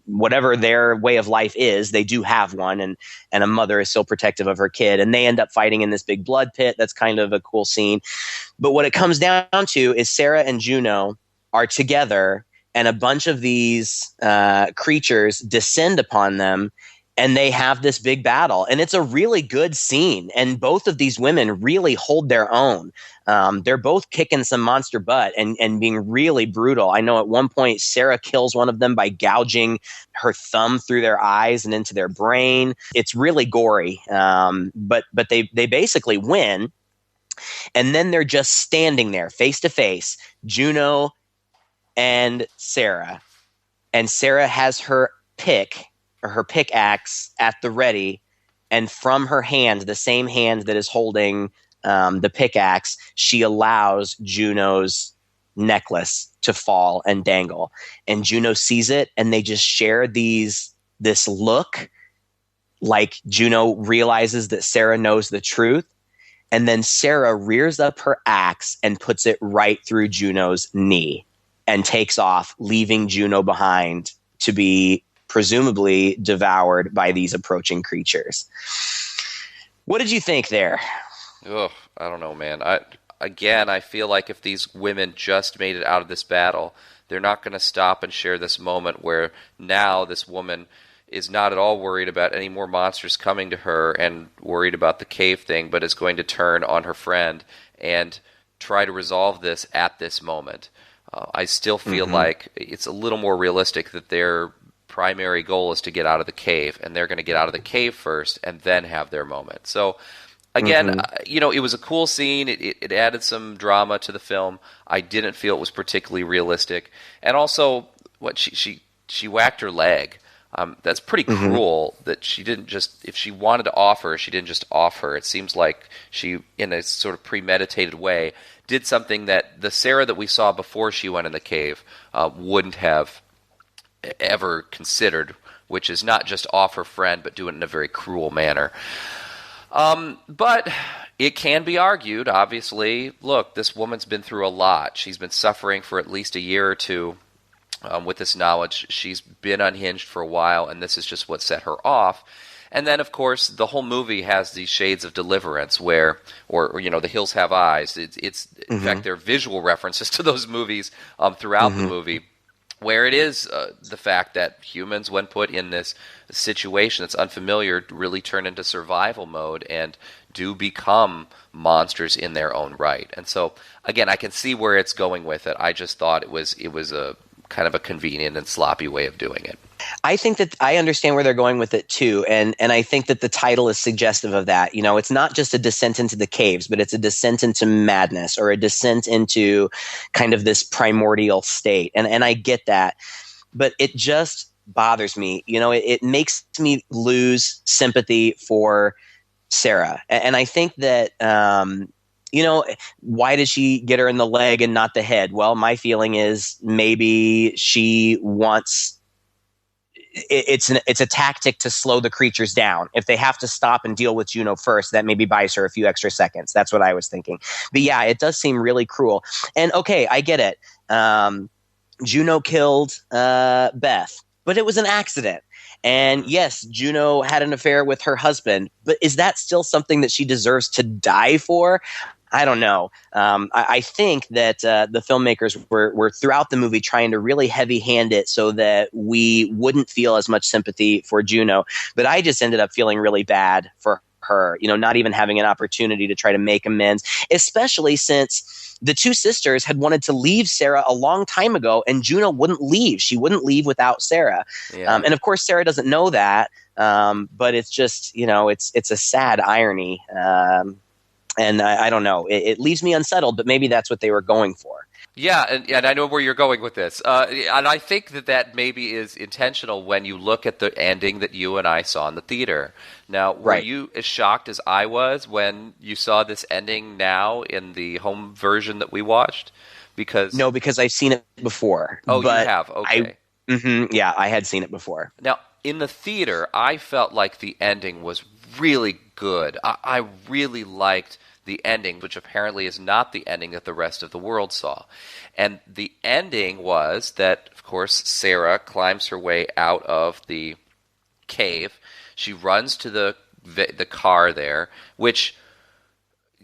Whatever their way of life is, they do have one, and a mother is still protective of her kid, and they end up fighting in this big blood pit. That's kind of a cool scene. But what it comes down to is Sarah and Juno are together, and a bunch of these creatures descend upon them, and they have this big battle. And it's a really good scene, and both of these women really hold their own. They're both kicking some monster butt and being really brutal. I know at one point Sarah kills one of them by gouging her thumb through their eyes and into their brain. It's really gory, but they basically win. And then they're just standing there face to face, Juno and Sarah. And Sarah has her pickaxe at the ready, and from her hand, the same hand that is holding the pickaxe, she allows Juno's necklace to fall and dangle. And Juno sees it, and they just share this look, like Juno realizes that Sarah knows the truth. And then Sarah rears up her axe and puts it right through Juno's knee and takes off, leaving Juno behind to be presumably devoured by these approaching creatures. What did you think there? Oh, I don't know, man. I feel like if these women just made it out of this battle, they're not going to stop and share this moment where now this woman is not at all worried about any more monsters coming to her and worried about the cave thing, but is going to turn on her friend and try to resolve this at this moment. I still feel like it's a little more realistic that their primary goal is to get out of the cave, and they're going to get out of the cave first and then have their moment. So again, it was a cool scene. It added some drama to the film. I didn't feel it was particularly realistic. And also, what she whacked her leg. That's pretty cruel that she didn't just, if she wanted to offer, she didn't just offer. It seems like she, in a sort of premeditated way, did something that the Sarah that we saw before she went in the cave wouldn't have ever considered, which is not just offer friend, but do it in a very cruel manner. But it can be argued, obviously, look, this woman's been through a lot. She's been suffering for at least a year or two. With this knowledge, she's been unhinged for a while, and this is just what set her off. And then, of course, the whole movie has these shades of Deliverance, where, or The Hills Have Eyes. It's in fact, there are visual references to those movies throughout the movie, where it is the fact that humans, when put in this situation that's unfamiliar, really turn into survival mode and do become monsters in their own right. And so, again, I can see where it's going with it. I just thought it was a kind of a convenient and sloppy way of doing it. I think that I understand where they're going with it too, and I think that the title is suggestive of that. It's not just a descent into the caves, but it's a descent into madness, or a descent into kind of this primordial state. And I get that, but it just bothers me. It makes me lose sympathy for Sarah, and I think that why did she get her in the leg and not the head? Well, my feeling is maybe she wants it's a tactic to slow the creatures down. If they have to stop and deal with Juno first, that maybe buys her a few extra seconds. That's what I was thinking. But yeah, it does seem really cruel. And okay, I get it. Juno killed Beth, but it was an accident. And yes, Juno had an affair with her husband, but is that still something that she deserves to die for? I don't know. I think that the filmmakers were throughout the movie trying to really heavy-hand it so that we wouldn't feel as much sympathy for Juno. But I just ended up feeling really bad for her, not even having an opportunity to try to make amends, especially since the two sisters had wanted to leave Sarah a long time ago, and Juno wouldn't leave. She wouldn't leave without Sarah. Yeah. And of course, Sarah doesn't know that, but it's just, it's a sad irony. And I don't know. It leaves me unsettled, but maybe that's what they were going for. Yeah, and I know where you're going with this. And I think that maybe is intentional when you look at the ending that you and I saw in the theater. Now, were you as shocked as I was when you saw this ending now in the home version that we watched? Because No, because I've seen it before. oh, but you have. Okay. Yeah, I had seen it before. Now, in the theater, I felt like the ending was really good. I really liked the ending, which apparently is not the ending that the rest of the world saw. And the ending was that, of course, Sarah climbs her way out of the cave. She runs to the car there, which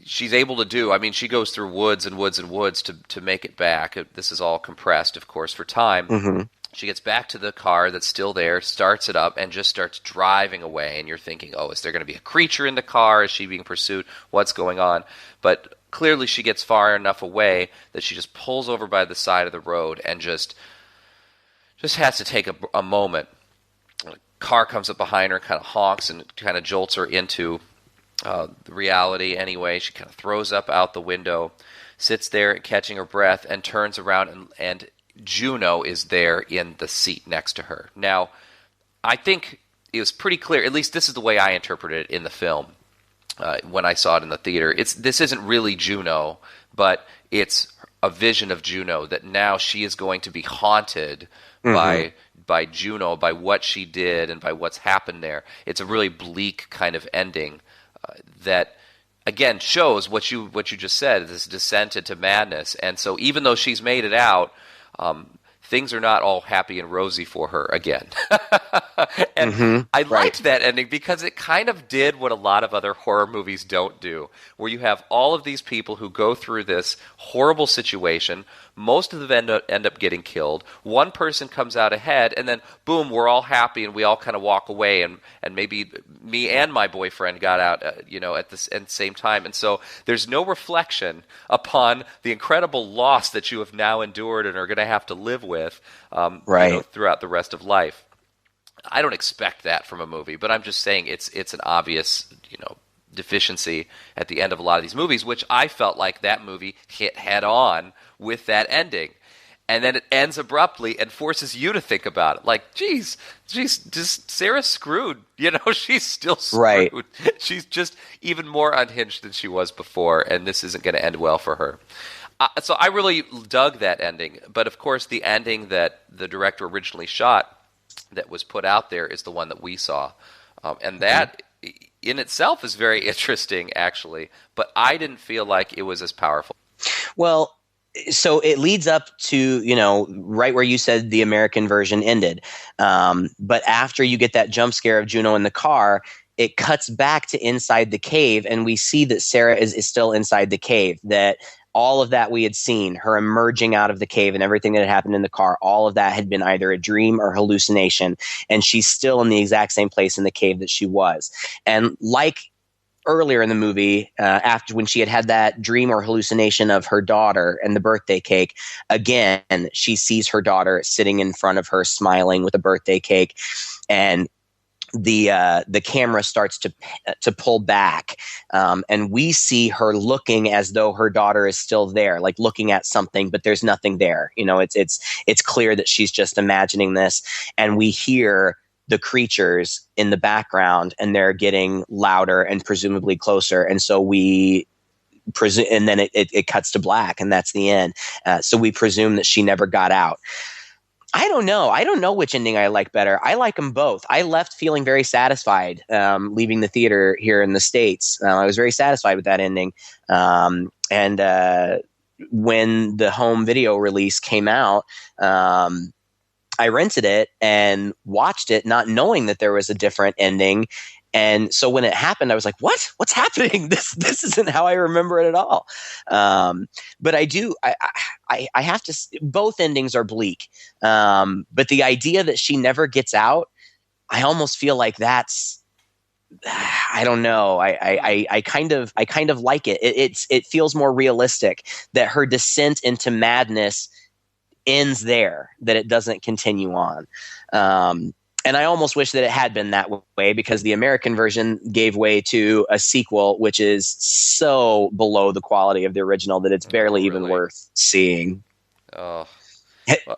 she's able to do. I mean, she goes through woods and woods and woods to make it back. This is all compressed, of course, for time. Mm-hmm. She gets back to the car that's still there, starts it up, and just starts driving away. And you're thinking, oh, is there going to be a creature in the car? Is she being pursued? What's going on? But clearly she gets far enough away that she just pulls over by the side of the road and just has to take a moment. A car comes up behind her, kind of honks, and kind of jolts her into reality anyway. She kind of throws up out the window, sits there catching her breath, and turns around and Juno is there in the seat next to her. Now, I think it was pretty clear, at least this is the way I interpreted it in the film when I saw it in the theater. This isn't really Juno, but it's a vision of Juno that now she is going to be haunted by Juno, by what she did and by what's happened there. It's a really bleak kind of ending that, again, shows what you just said, this descent into madness. And so even though she's made it out, things are not all happy and rosy for her again. And I liked that ending because it kind of did what a lot of other horror movies don't do, where you have all of these people who go through this horrible situation. Most of them end up getting killed. One person comes out ahead, and then, boom, we're all happy, and we all kind of walk away, and maybe me and my boyfriend got out at the same time. And so there's no reflection upon the incredible loss that you have now endured and are going to have to live with throughout the rest of life. I don't expect that from a movie, but I'm just saying it's an obvious, deficiency at the end of a lot of these movies, which I felt like that movie hit head on with that ending. And then it ends abruptly and forces you to think about it. Like, geez, just Sarah's screwed. She's still screwed. Right. She's just even more unhinged than she was before, and this isn't going to end well for her. So I really dug that ending. But, of course, the ending that the director originally shot that was put out there is the one that we saw. And that in itself is very interesting, actually. But I didn't feel like it was as powerful. Well, so it leads up to, right where you said the American version ended. But after you get that jump scare of Juno in the car, it cuts back to inside the cave, and we see that Sarah is still inside the cave, that all of that we had seen, her emerging out of the cave and everything that had happened in the car, all of that had been either a dream or hallucination, and she's still in the exact same place in the cave that she was. And like earlier in the movie, after when she had that dream or hallucination of her daughter and the birthday cake, again, she sees her daughter sitting in front of her smiling with a birthday cake, and the camera starts to pull back, and we see her looking as though her daughter is still there, like looking at something, but there's nothing there. It's clear that she's just imagining this, and we hear the creatures in the background, and they're getting louder and presumably closer, and so we presume, and then it cuts to black, and that's the end. So we presume that she never got out. I don't know which ending I like better. I like them both. I left feeling very satisfied leaving the theater here in the States. I was very satisfied with that ending. And when the home video release came out, I rented it and watched it not knowing that there was a different ending. And so when it happened, I was like, what? What's happening? This isn't how I remember it at all. But I have to, both endings are bleak. But the idea that she never gets out, I almost feel like that's, I don't know. I kind of like it. It feels more realistic that her descent into madness ends there, that it doesn't continue on. And I almost wish that it had been that way, because the American version gave way to a sequel, which is so below the quality of the original that it's barely even worth seeing. Oh.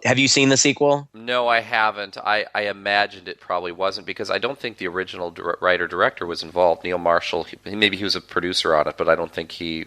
Have you seen the sequel? No, I haven't. I imagined it probably wasn't, because I don't think the original writer-director was involved. Neil Marshall, maybe he was a producer on it, but I don't think he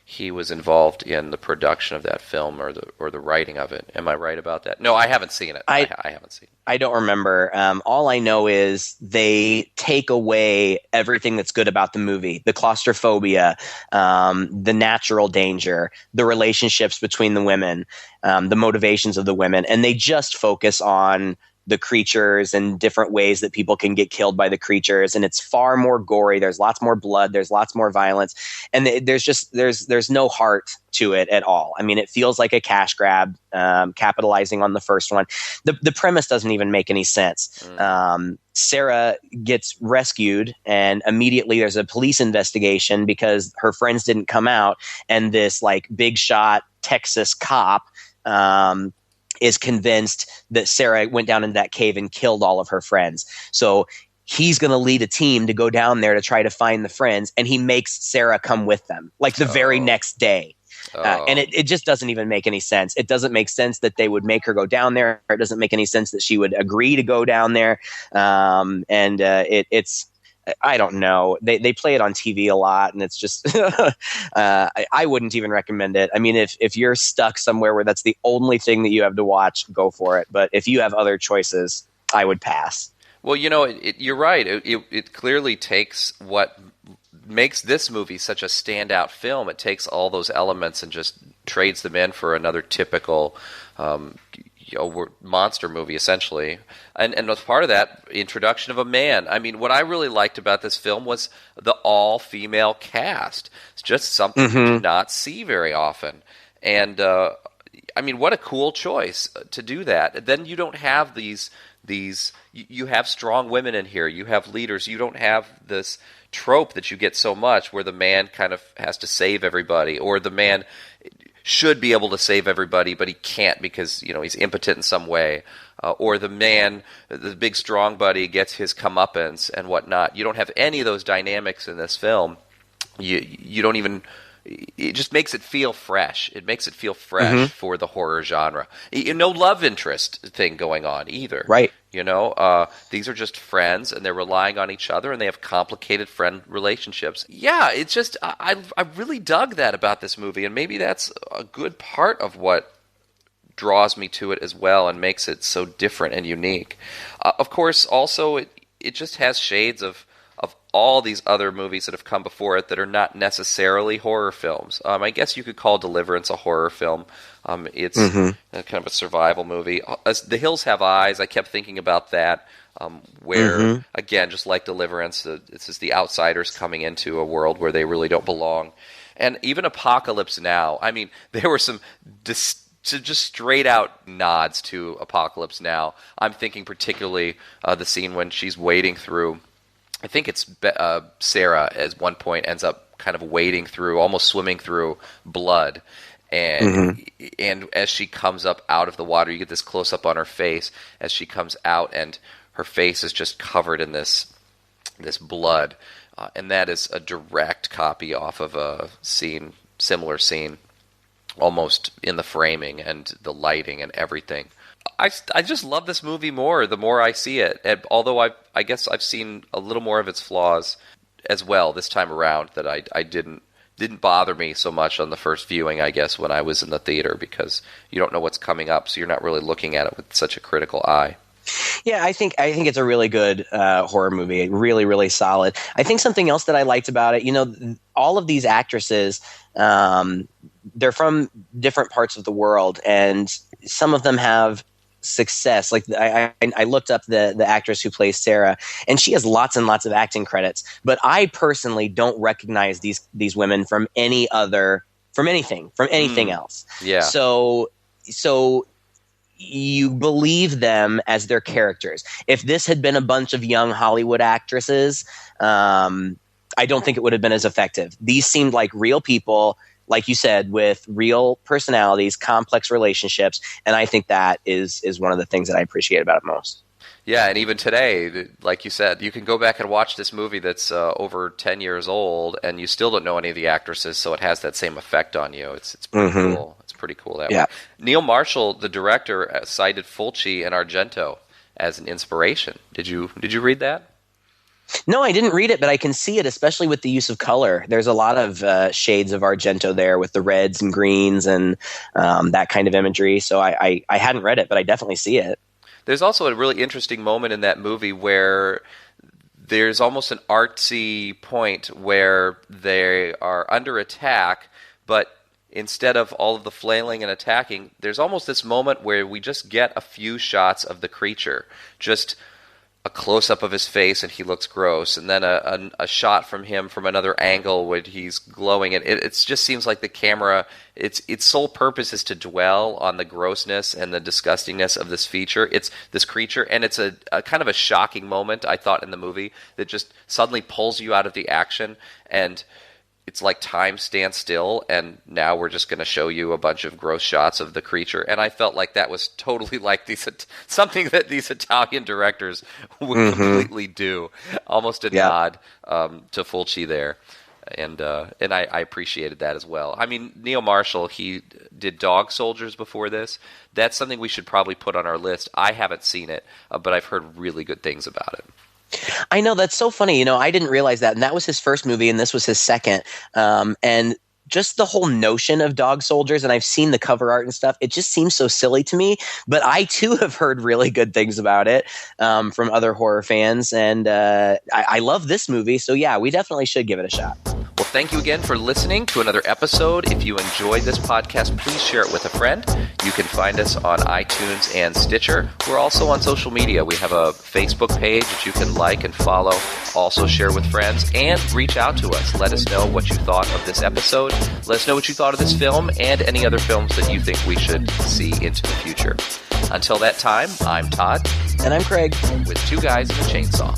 he was involved in the production of that film or the writing of it. Am I right about that? No, I haven't seen it. I haven't seen it. I don't remember. All I know is they take away everything that's good about the movie: the claustrophobia, the natural danger, the relationships between the women, the motivations of the women, and they just focus on the creatures and different ways that people can get killed by the creatures. And it's far more gory. There's lots more blood. There's lots more violence. And there's no heart to it at all. I mean, it feels like a cash grab, capitalizing on the first one. The premise doesn't even make any sense. Sarah gets rescued, and immediately there's a police investigation because her friends didn't come out. And this like big shot Texas cop, is convinced that Sarah went down into that cave and killed all of her friends. So he's going to lead a team to go down there to try to find the friends, and he makes Sarah come with them, like the very next day. And it just doesn't even make any sense. It doesn't make sense that they would make her go down there. It doesn't make any sense that she would agree to go down there. It's I don't know. They play it on TV a lot, and it's just I wouldn't even recommend it. I mean, if you're stuck somewhere where that's the only thing that you have to watch, go for it. But if you have other choices, I would pass. Well, you're right. It clearly takes what makes this movie such a standout film. It takes all those elements and just trades them in for another typical monster movie, essentially. And as part of that, introduction of a man. I mean, what I really liked about this film was the all-female cast. It's just something you do not see very often. And, I mean, what a cool choice to do that. Then you don't have these you have strong women in here. You have leaders. You don't have this trope that you get so much where the man kind of has to save everybody, or the man should be able to save everybody, but he can't because he's impotent in some way, or the man, the big strong buddy, gets his comeuppance and whatnot. You don't have any of those dynamics in this film. You don't even. It just makes it feel fresh. It makes it feel fresh for the horror genre. No love interest thing going on either. Right. These are just friends, and they're relying on each other, and they have complicated friend relationships. Yeah, it's just I really dug that about this movie, and maybe that's a good part of what draws me to it as well and makes it so different and unique. Of course, also it just has shades of all these other movies that have come before it that are not necessarily horror films. I guess you could call Deliverance a horror film. It's kind of a survival movie. The Hills Have Eyes, I kept thinking about that, where, again, just like Deliverance, it's just the outsiders coming into a world where they really don't belong. And even Apocalypse Now, I mean, there were some just straight-out nods to Apocalypse Now. I'm thinking particularly the scene when she's wading through, I think it's Sarah at one point ends up kind of wading through, almost swimming through blood. And as she comes up out of the water, you get this close-up on her face as she comes out, and her face is just covered in this blood. And that is a direct copy off of a similar scene, almost in the framing and the lighting and everything. I just love this movie more the more I see it. And although I guess I've seen a little more of its flaws as well this time around, that I didn't bother me so much on the first viewing, I guess, when I was in the theater, because you don't know what's coming up, so you're not really looking at it with such a critical eye. Yeah, I think it's a really good horror movie. Really, really solid. I think something else that I liked about it, all of these actresses, they're from different parts of the world, and some of them have success. Like I looked up the actress who plays Sarah, and she has lots and lots of acting credits. But I personally don't recognize these women from anything else. Yeah. So you believe them as their characters. If this had been a bunch of young Hollywood actresses, I don't think it would have been as effective. These seemed like real people, like you said, with real personalities, complex relationships, and I think that is one of the things that I appreciate about it most. Yeah, and even today, like you said, you can go back and watch this movie that's over 10 years old, and you still don't know any of the actresses, so it has that same effect on you. It's pretty cool. It's pretty cool that way. Neil Marshall, the director, cited Fulci and Argento as an inspiration. Did you read that? No, I didn't read it, but I can see it, especially with the use of color. There's a lot of shades of Argento there with the reds and greens and that kind of imagery. So I hadn't read it, but I definitely see it. There's also a really interesting moment in that movie where there's almost an artsy point where they are under attack, but instead of all of the flailing and attacking, there's almost this moment where we just get a few shots of the creature. Just a close-up of his face and he looks gross, and then a shot from him from another angle when he's glowing. And it just seems like the camera, its sole purpose is to dwell on the grossness and the disgustingness of this creature, and it's a kind of a shocking moment, I thought, in the movie that just suddenly pulls you out of the action, and it's like time stands still, and now we're just going to show you a bunch of gross shots of the creature. And I felt like that was totally like something that these Italian directors would completely do. Almost a nod to Fulci there. And I appreciated that as well. I mean, Neil Marshall, he did Dog Soldiers before this. That's something we should probably put on our list. I haven't seen it, but I've heard really good things about it. I know, that's so funny. I didn't realize that. And that was his first movie, and this was his second. And just the whole notion of Dog Soldiers, and I've seen the cover art and stuff, it just seems so silly to me. But I, too, have heard really good things about it from other horror fans. And I love this movie. So, yeah, we definitely should give it a shot. Well, thank you again for listening to another episode. If you enjoyed this podcast, please share it with a friend. You can find us on iTunes and Stitcher. We're also on social media. We have a Facebook page that you can like and follow. Also share with friends and reach out to us. Let us know what you thought of this episode. Let us know what you thought of this film and any other films that you think we should see into the future. Until that time, I'm Todd. And I'm Craig. With Two Guys and a Chainsaw.